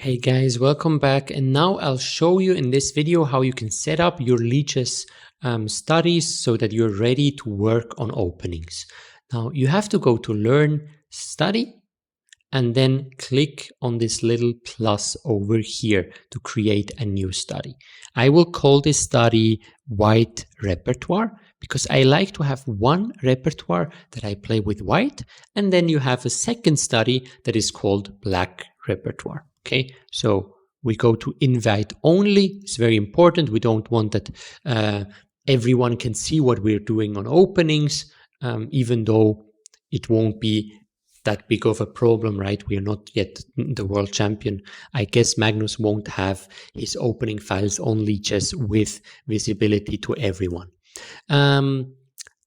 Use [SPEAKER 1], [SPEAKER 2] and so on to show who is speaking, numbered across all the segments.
[SPEAKER 1] Hey guys, welcome back, and now I'll show you in this video how you can set up your Lichess studies so that you're ready to work on openings. Now you have to go to Learn Study and then click on this little plus over here to create a new study. I will call this study White Repertoire because I like to have one repertoire that I play with white, and then you have a second study that is called Black Repertoire. Okay, so we go to invite only. It's very important. We don't want that everyone can see what we're doing on openings, even though it won't be that big of a problem, right? We are not yet the world champion. I guess Magnus won't have his opening files on Lichess with visibility to everyone.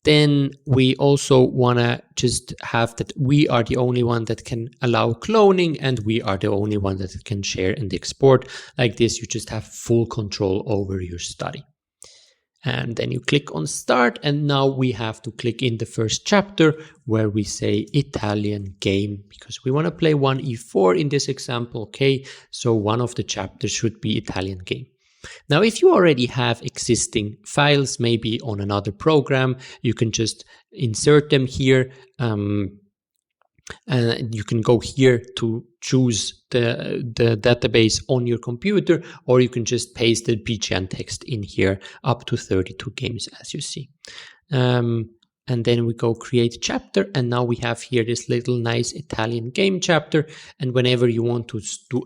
[SPEAKER 1] Then we also want to just have that we are the only one that can allow cloning, and we are the only one that can share and export. Like this, you just have full control over your study. And then you click on start, and now we have to click in the first chapter where we say Italian game, because we want to play one e4 in this example. Okay, so one of the chapters should be Italian game. Now, if you already have existing files, maybe on another program, you can just insert them here. And you can go here to choose the database on your computer, or you can just paste the BGN text in here, up to 32 games, as you see. And then we go create chapter, and now we have here this little nice Italian game chapter. And whenever you want to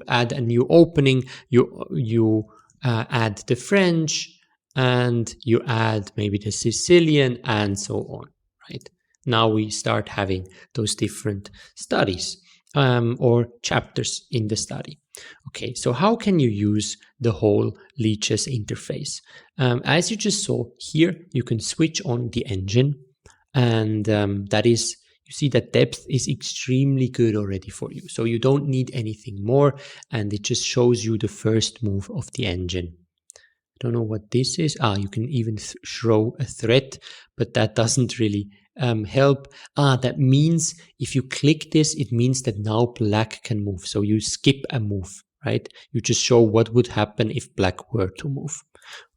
[SPEAKER 1] add a new opening, you add the French, and you add maybe the Sicilian, and so on, right? Now we start having those different studies or chapters in the study. Okay, so how can you use the whole Lichess interface? As you just saw here, you can switch on the engine, and that is, you see that depth is extremely good already for you. So you don't need anything more, and it just shows you the first move of the engine. I don't know what this is. You can even show a threat, but that doesn't really help. That means if you click this, it means that now black can move. So you skip a move, right? You just show what would happen if black were to move.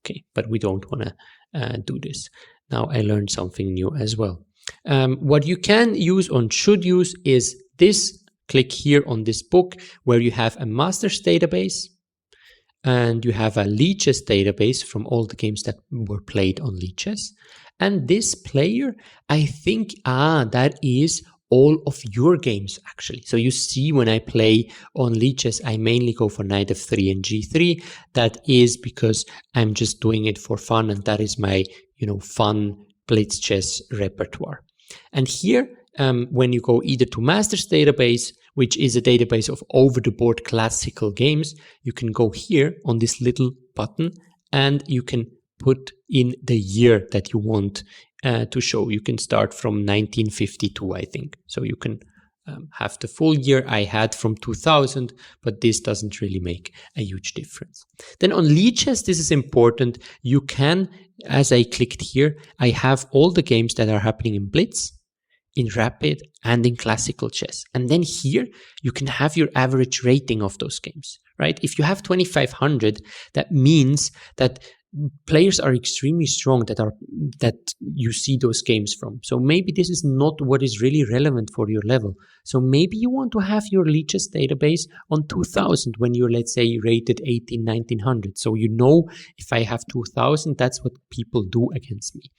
[SPEAKER 1] Okay, but we don't want to do this. Now I learned something new as well. What you can use or should use is this. Click here on this book where you have a master's database and you have a Lichess database from all the games that were played on Lichess. And this player, I think, that is all of your games actually. So you see, when I play on Lichess, I mainly go for knight f3 and g3. That is because I'm just doing it for fun, and that is my, fun blitz chess repertoire. And here, when you go either to Masters database, which is a database of over-the-board classical games, you can go here on this little button, and you can put in the year that you want to show. You can start from 1952, I think. So you can have the full year. I had from 2000, but this doesn't really make a huge difference. Then on Lichess, this is important. You can, as I clicked here, I have all the games that are happening in Blitz, in Rapid, and in Classical Chess. And then here, you can have your average rating of those games, right? If you have 2500, that means that players are extremely strong that you see those games from. So maybe this is not what is really relevant for your level. So maybe you want to have your Lichess database on 2000 when you're, let's say, rated 1900. So if I have 2000, that's what people do against me.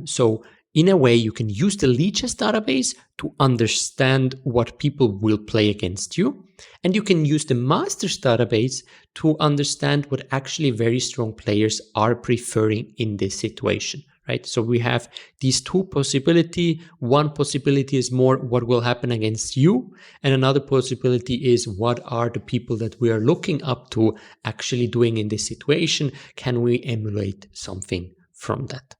[SPEAKER 1] So in a way, you can use the Lichess database to understand what people will play against you. And you can use the Masters database to understand what actually very strong players are preferring in this situation, right? So we have these two possibilities. One possibility is more what will happen against you. And another possibility is what are the people that we are looking up to actually doing in this situation? Can we emulate something from that?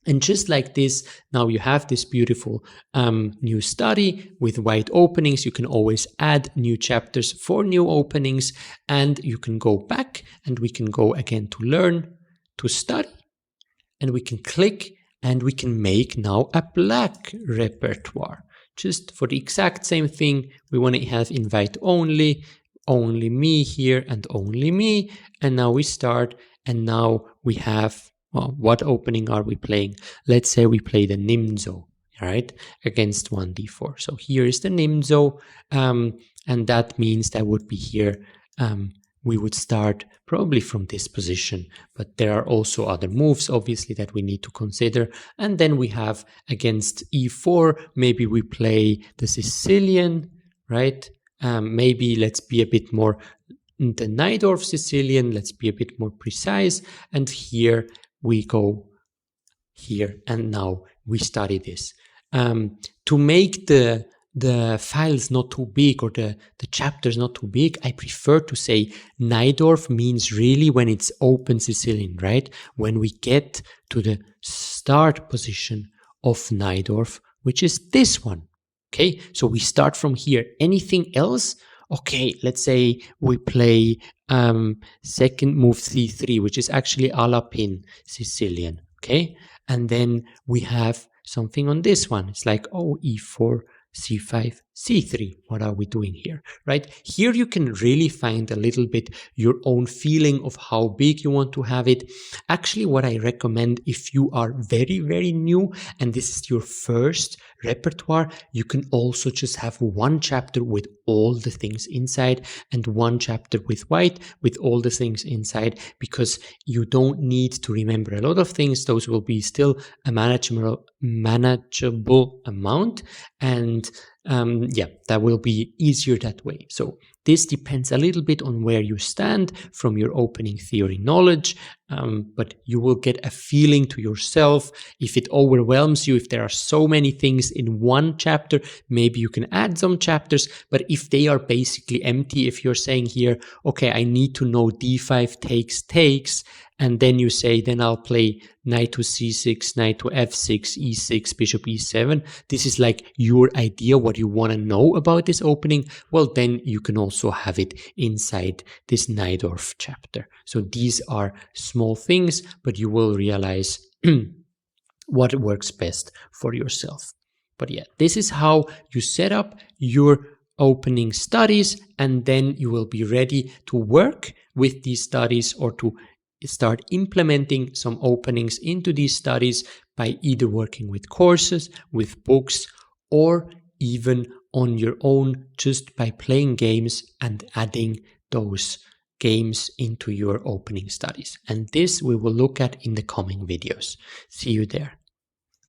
[SPEAKER 1] And just like this, now you have this beautiful new study with white openings. You can always add new chapters for new openings, and you can go back and we can go again to learn, to study, and we can click and we can make now a black repertoire. Just for the exact same thing, we want to have invite only. only me here and only me. And now we start, and now we have, well, what opening are we playing? Let's say we play the Nimzo, right, against 1d4. So here is the Nimzo, and that means that would be here. We would start probably from this position, but there are also other moves, obviously, that we need to consider. And then we have against e4, maybe we play the Sicilian, right? Maybe let's be a bit more the Najdorf Sicilian, let's be a bit more precise. And here we go here, and now we study this. To make the files not too big, or the chapters not too big, I prefer to say Najdorf means really when it's open Sicilian, right? When we get to the start position of Najdorf, which is this one. Okay, so we start from here. Anything else? Okay, let's say we play second move c3, which is actually Alapin Sicilian. Okay, and then we have something on this one. It's like, oh, e4, c5, c3. What are we doing here, right? Here you can really find a little bit your own feeling of how big you want to have it. Actually, what I recommend, if you are very, very new and this is your first repertoire, you can also just have one chapter with all the things inside and one chapter with white with all the things inside, because you don't need to remember a lot of things. Those will be still a manageable amount, and yeah, that will be easier that way. So this depends a little bit on where you stand from your opening theory knowledge, but you will get a feeling to yourself. If it overwhelms you, if there are so many things in one chapter, maybe you can add some chapters. But if they are basically empty, if you're saying here, okay, I need to know d5 takes, and then you say, then I'll play knight to c6, knight to f6, e6, bishop e7. This is like your idea, what you want to know about this opening. Well, then you can also have it inside this Najdorf chapter. So these are small things, but you will realize what works best for yourself. But yeah, this is how you set up your opening studies, and then you will be ready to work with these studies or to start implementing some openings into these studies by either working with courses, with books, or even on your own, just by playing games and adding those games into your opening studies. And this we will look at in the coming videos. See you there.